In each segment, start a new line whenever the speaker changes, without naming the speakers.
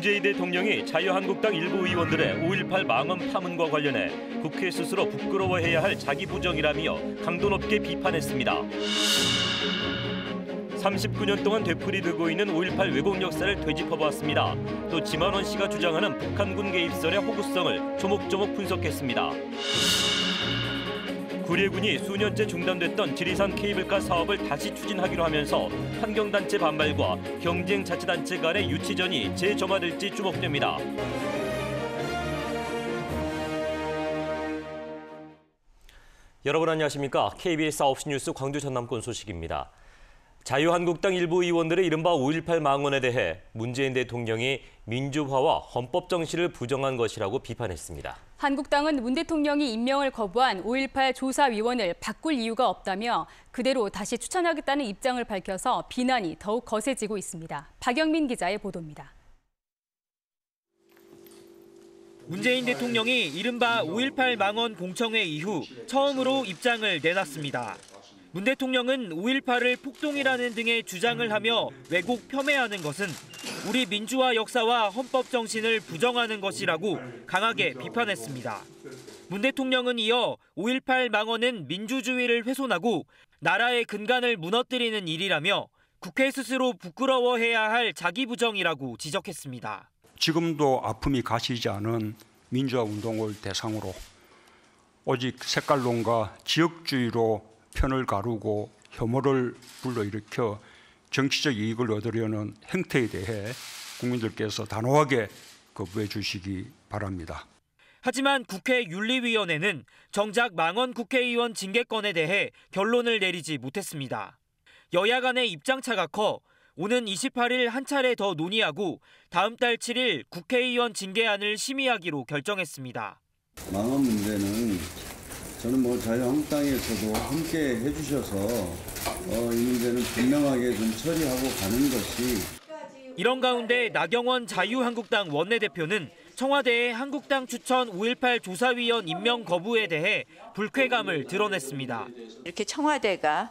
문재인 대통령이 자유한국당 일부 의원들의 5.18 망언 파문과 관련해 국회 스스로 부끄러워해야 할 자기 부정이라며 강도 높게 비판했습니다. 39년 동안 되풀이되고 있는 5.18 왜곡 역사를 되짚어보았습니다. 또 지만원 씨가 주장하는 북한군 개입설의 허구성을 조목조목 분석했습니다. 구례군이 수년째 중단됐던 지리산 케이블카 사업을 다시 추진하기로 하면서 환경단체 반발과 경쟁자치단체 간의 유치전이 재점화될지 주목됩니다. 여러분 안녕하십니까? KBS 9시 뉴스 광주 전남권 소식입니다. 자유한국당 일부 의원들의 이른바 5.18 망언에 대해 문재인 대통령이 민주화와 헌법 정신을 부정한 것이라고 비판했습니다.
한국당은 문 대통령이 임명을 거부한 5.18 조사위원을 바꿀 이유가 없다며 그대로 다시 추천하겠다는 입장을 밝혀서 비난이 더욱 거세지고 있습니다. 박영민 기자의 보도입니다.
문재인 대통령이 이른바 5.18 망언 공청회 이후 처음으로 입장을 내놨습니다. 문 대통령은 5.18을 폭동이라는 등의 주장을 하며 왜곡 폄훼하는 것은 우리 민주화 역사와 헌법 정신을 부정하는 것이라고 강하게 비판했습니다. 문 대통령은 이어 5.18 망언은 민주주의를 훼손하고 나라의 근간을 무너뜨리는 일이라며 국회 스스로 부끄러워해야 할 자기 부정이라고 지적했습니다.
지금도 아픔이 가시지 않은 민주화 운동을 대상으로 오직 색깔론과 지역주의로 편을 가르고 혐오를 불러일으켜 정치적 이익을 얻으려는 행태에 대해 국민들께서 단호하게 거부해 주시기 바랍니다.
하지만 국회 윤리위원회는 정작 망언 국회의원 징계건에 대해 결론을 내리지 못했습니다. 여야 간의 입장차가 커 오는 28일 한 차례 더 논의하고 다음 달 7일 국회의원 징계안을 심의하기로 결정했습니다.
망언 문제는 저는 자유한국당에서도 함께 해주셔서 이 문제는 분명하게 좀 처리하고 가는 것이.
이런 가운데 나경원 자유한국당 원내대표는 청와대의 한국당 추천 5.18 조사위원 임명 거부에 대해 불쾌감을 드러냈습니다.
이렇게 청와대가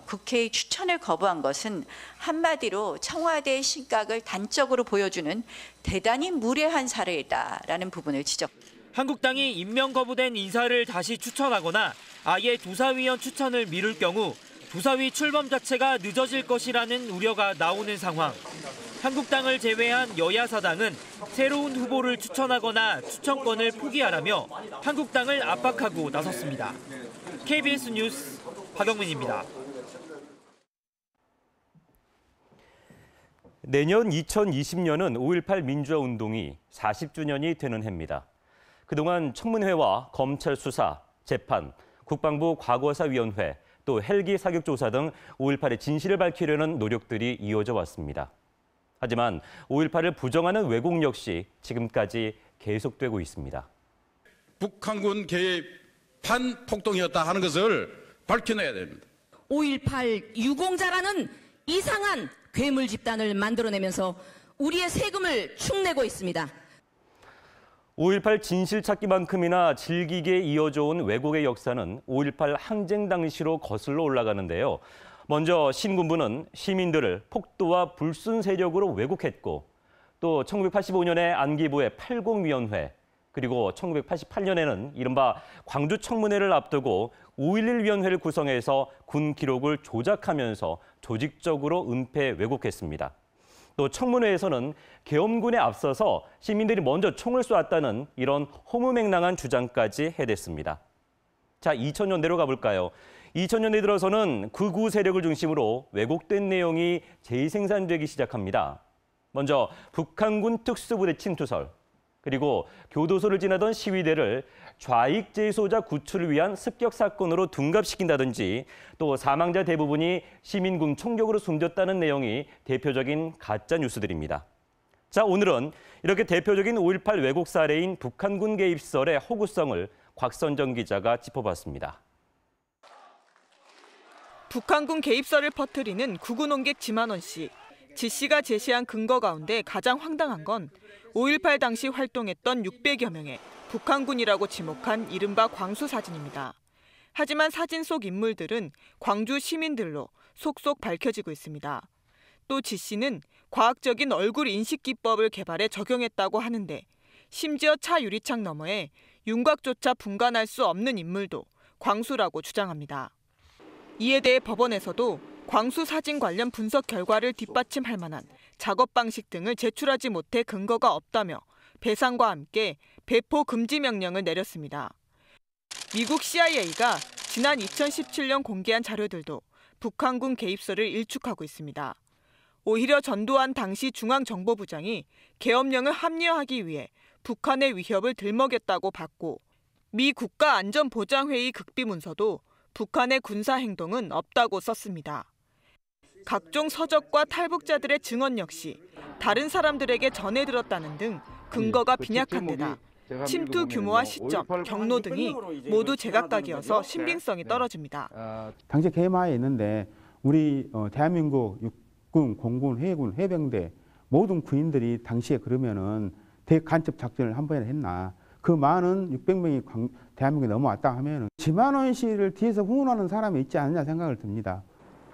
국회의 추천을 거부한 것은 한마디로 청와대의 신각을 단적으로 보여주는 대단히 무례한 사례이다라는 부분을 지적했습니다.
한국당이 임명 거부된 인사를 다시 추천하거나 아예 조사위원 추천을 미룰 경우 조사위 출범 자체가 늦어질 것이라는 우려가 나오는 상황. 한국당을 제외한 여야 사당은 새로운 후보를 추천하거나 추천권을 포기하라며 한국당을 압박하고 나섰습니다. KBS 뉴스 박영민입니다.
내년 2020년은 5.18 민주화 운동이 40주년이 되는 해입니다. 그동안 청문회와 검찰 수사, 재판, 국방부 과거사위원회, 또 헬기 사격 조사 등 5.18의 진실을 밝히려는 노력들이 이어져 왔습니다. 하지만 5.18을 부정하는 왜곡 역시 지금까지 계속되고 있습니다.
북한군 개입 반폭동이었다 하는 것을 밝혀내야 됩니다.
5.18 유공자라는 이상한 괴물 집단을 만들어내면서 우리의 세금을 축내고 있습니다.
5.18 진실 찾기만큼이나 질기게 이어져 온 왜곡의 역사는 5.18 항쟁 당시로 거슬러 올라가는데요. 먼저 신군부는 시민들을 폭도와 불순 세력으로 왜곡했고 또 1985년에 안기부의 80위원회 그리고 1988년에는 이른바 광주 청문회를 앞두고 5.11위원회를 구성해서 군 기록을 조작하면서 조직적으로 은폐 왜곡했습니다. 또 청문회에서는 계엄군에 앞서서 시민들이 먼저 총을 쏘았다는 이런 허무맹랑한 주장까지 해댔습니다. 자, 2000년대로 가볼까요? 2000년대 들어서는 극우 세력을 중심으로 왜곡된 내용이 재생산되기 시작합니다. 먼저 북한군 특수부대 침투설, 그리고 교도소를 지나던 시위대를 좌익 재소자 구출을 위한 습격 사건으로 둔갑시킨다든지 또 사망자 대부분이 시민군 총격으로 숨졌다는 내용이 대표적인 가짜 뉴스들입니다. 자, 오늘은 이렇게 대표적인 5.18 왜곡 사례인 북한군 개입설의 허구성을 곽선정 기자가 짚어봤습니다.
북한군 개입설을 퍼뜨리는 극우 논객 지만원 씨. 지 씨가 제시한 근거 가운데 가장 황당한 건 5.18 당시 활동했던 600여 명의 북한군이라고 지목한 이른바 광수 사진입니다. 하지만 사진 속 인물들은 광주 시민들로 속속 밝혀지고 있습니다. 또 지 씨는 과학적인 얼굴 인식 기법을 개발해 적용했다고 하는데 심지어 차 유리창 너머에 윤곽조차 분간할 수 없는 인물도 광수라고 주장합니다. 이에 대해 법원에서도 광수 사진 관련 분석 결과를 뒷받침할 만한 작업 방식 등을 제출하지 못해 근거가 없다며 배상과 함께 배포 금지 명령을 내렸습니다. 미국 CIA가 지난 2017년 공개한 자료들도 북한군 개입설을 일축하고 있습니다. 오히려 전두환 당시 중앙정보부장이 계엄령을 합리화하기 위해 북한의 위협을 들먹였다고 봤고 미 국가안전보장회의 극비 문서도 북한의 군사 행동은 없다고 썼습니다. 각종 서적과 탈북자들의 증언 역시 다른 사람들에게 전해 들었다는 등 근거가 빈약한 데다 침투 규모와 시점, 경로 등이 모두 제각각이어서 신빙성이 떨어집니다.
당시 개마에 있는데 우리 대한민국 육군, 공군, 해군, 해병대 모든 군인들이 당시에 그러면은 대간첩 작전을 한 번이나 했나? 그 많은 600명이 대한민국에 넘어왔다 하면은 지만원 씨를 뒤에서 후원하는 사람이 있지 않느냐 생각을 듭니다.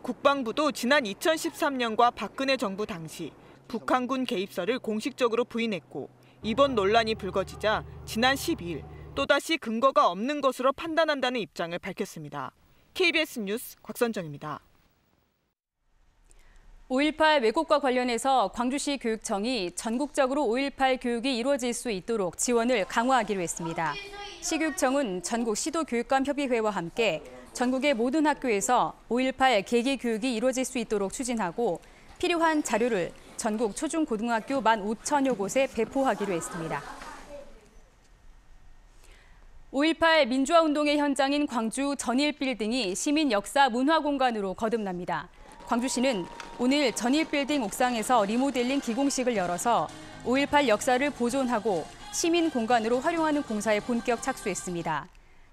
국방부도 지난 2013년과 박근혜 정부 당시 북한군 개입설을 공식적으로 부인했고 이번 논란이 불거지자 지난 12일 또다시 근거가 없는 것으로 판단한다는 입장을 밝혔습니다. KBS 뉴스 곽선정입니다.
5.18 왜곡과 관련해서 광주시 교육청이 전국적으로 5.18 교육이 이루어질 수 있도록 지원을 강화하기로 했습니다. 시교육청은 전국 시도교육감협의회와 함께 전국의 모든 학교에서 5.18 계기 교육이 이루어질 수 있도록 추진하고 필요한 자료를 전국 초중고등학교 15,000여 곳에 배포하기로 했습니다. 5.18 민주화운동의 현장인 광주 전일빌딩이 시민 역사 문화공간으로 거듭납니다. 광주시는 오늘 전일빌딩 옥상에서 리모델링 기공식을 열어서 5.18 역사를 보존하고 시민 공간으로 활용하는 공사에 본격 착수했습니다.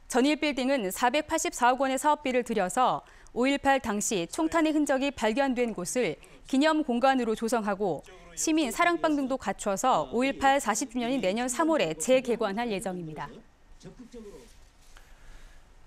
전일빌딩은 484억 원의 사업비를 들여서 5.18 당시 총탄의 흔적이 발견된 곳을 기념 공간으로 조성하고 시민 사랑방 등도 갖춰서 5.18 40주년인 내년 3월에 재개관할 예정입니다.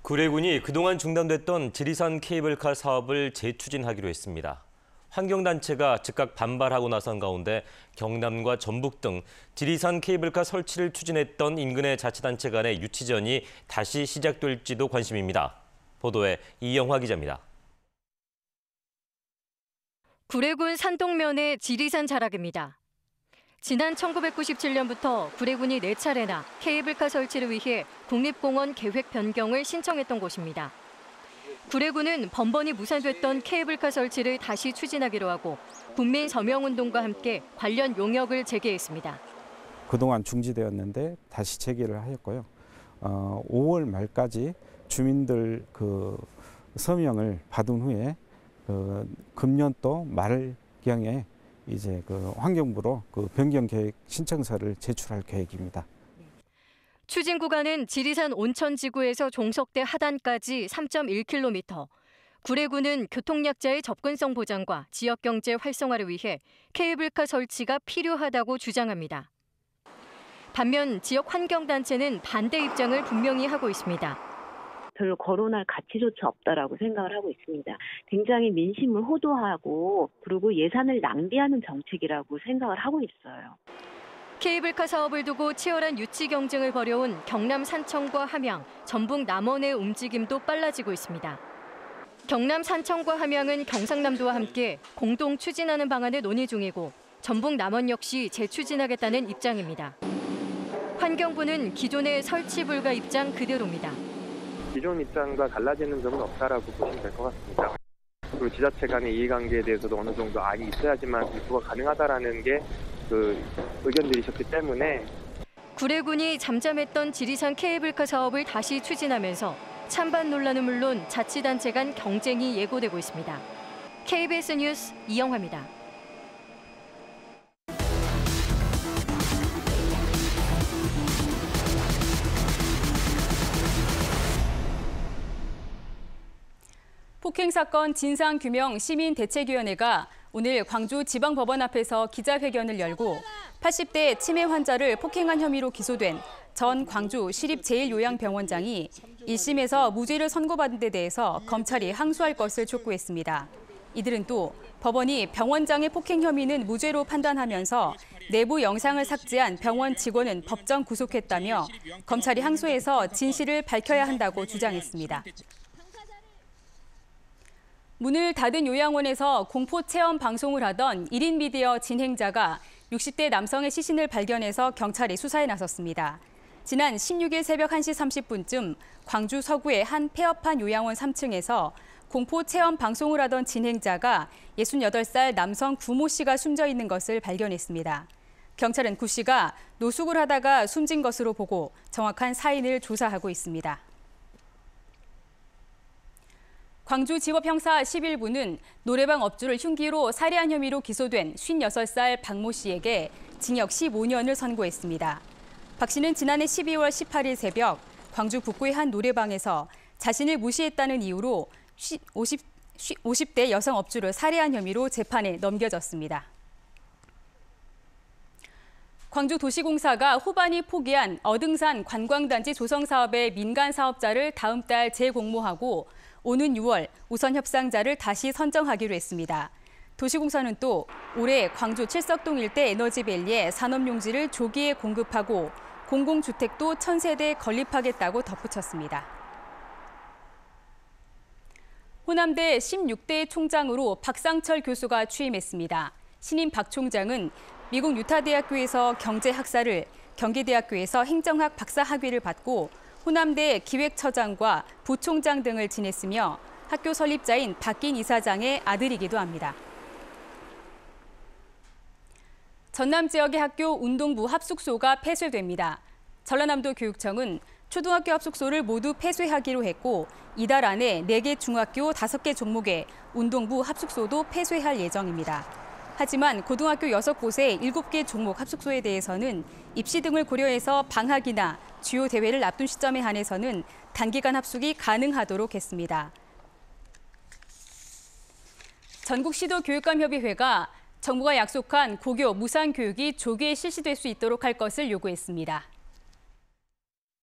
구례군이 그동안 중단됐던 지리산 케이블카 사업을 재추진하기로 했습니다. 환경단체가 즉각 반발하고 나선 가운데 경남과 전북 등 지리산 케이블카 설치를 추진했던 인근의 자치단체 간의 유치전이 다시 시작될지도 관심입니다. 보도에 이영화 기자입니다.
구례군 산동면의 지리산 자락입니다. 지난 1997년부터 구례군이 4차례나 케이블카 설치를 위해 국립공원 계획 변경을 신청했던 곳입니다. 구례군은 번번이 무산됐던 케이블카 설치를 다시 추진하기로 하고 국민 서명운동과 함께 관련 용역을 제기했습니다.
그동안 중지되었는데 다시 재개를 하였고요. 5월 말까지 주민들 서명을 받은 후에 금년도 말경에 이제 환경부로 변경 계획 신청서를 제출할 계획입니다.
추진 구간은 지리산 온천지구에서 종석대 하단까지 3.1km. 구례군은 교통약자의 접근성 보장과 지역 경제 활성화를 위해 케이블카 설치가 필요하다고 주장합니다. 반면 지역 환경단체는 반대 입장을 분명히 하고 있습니다.
별로 거론할 가치조차 없다라고 생각을 하고 있습니다. 굉장히 민심을 호도하고 그리고 예산을 낭비하는 정책이라고 생각을 하고 있어요.
케이블카 사업을 두고 치열한 유치 경쟁을 벌여온 경남 산청과 함양, 전북 남원의 움직임도 빨라지고 있습니다. 경남 산청과 함양은 경상남도와 함께 공동 추진하는 방안을 논의 중이고 전북 남원 역시 재추진하겠다는 입장입니다. 환경부는 기존의 설치 불가 입장 그대로입니다.
기존 입장과 달라지는 점은 없다라고 보시면 될 것 같습니다. 그리고 지자체 간의 이해관계에 대해서도 어느 정도 안이 있어야지만 입부가 가능하다라는 게 의견들이셨기 때문에
구례군이 잠잠했던 지리산 케이블카 사업을 다시 추진하면서 찬반 논란은 물론 자치단체 간 경쟁이 예고되고 있습니다. KBS 뉴스 이영화입니다.
폭행 사건 진상규명 시민대책위원회가 오늘 광주지방법원 앞에서 기자회견을 열고 80대 치매 환자를 폭행한 혐의로 기소된 전 광주 시립-제1요양병원장이 1심에서 무죄를 선고받은 데 대해서 검찰이 항소할 것을 촉구했습니다. 이들은 또 법원이 병원장의 폭행 혐의는 무죄로 판단하면서 내부 영상을 삭제한 병원 직원은 법정 구속했다며 검찰이 항소해서 진실을 밝혀야 한다고 주장했습니다. 문을 닫은 요양원에서 공포 체험 방송을 하던 1인 미디어 진행자가 60대 남성의 시신을 발견해서 경찰이 수사에 나섰습니다. 지난 16일 새벽 1시 30분쯤 광주 서구의 한 폐업한 요양원 3층에서 공포 체험 방송을 하던 진행자가 68살 남성 구모 씨가 숨져 있는 것을 발견했습니다. 경찰은 구 씨가 노숙을 하다가 숨진 것으로 보고 정확한 사인을 조사하고 있습니다. 광주지법형사 11부는 노래방 업주를 흉기로 살해한 혐의로 기소된 56살 박모 씨에게 징역 15년을 선고했습니다. 박 씨는 지난해 12월 18일 새벽 광주 북구의 한 노래방에서 자신을 무시했다는 이유로 50대 여성 업주를 살해한 혐의로 재판에 넘겨졌습니다. 광주도시공사가 후반이 포기한 어등산 관광단지 조성 사업의 민간 사업자를 다음 달 재공모하고 오는 6월 우선 협상자를 다시 선정하기로 했습니다. 도시공사는 또 올해 광주 칠석동 일대 에너지밸리에 산업용지를 조기에 공급하고 공공주택도 1000세대 건립하겠다고 덧붙였습니다. 호남대 16대 총장으로 박상철 교수가 취임했습니다. 신임 박 총장은 미국 유타대학교에서 경제학사를, 경기대학교에서 행정학 박사학위를 받고 호남대 기획처장과 부총장 등을 지냈으며 학교 설립자인 박긴 이사장의 아들이기도 합니다. 전남 지역의 학교 운동부 합숙소가 폐쇄됩니다. 전라남도 교육청은 초등학교 합숙소를 모두 폐쇄하기로 했고 이달 안에 4개 중학교 5개 종목의 운동부 합숙소도 폐쇄할 예정입니다. 하지만 고등학교 6곳의 7개 종목 합숙소에 대해서는 입시 등을 고려해서 방학이나 주요 대회를 앞둔 시점에 한해서는 단기간 합숙이 가능하도록 했습니다. 전국시도교육감협의회가 정부가 약속한 고교 무상교육이 조기에 실시될 수 있도록 할 것을 요구했습니다.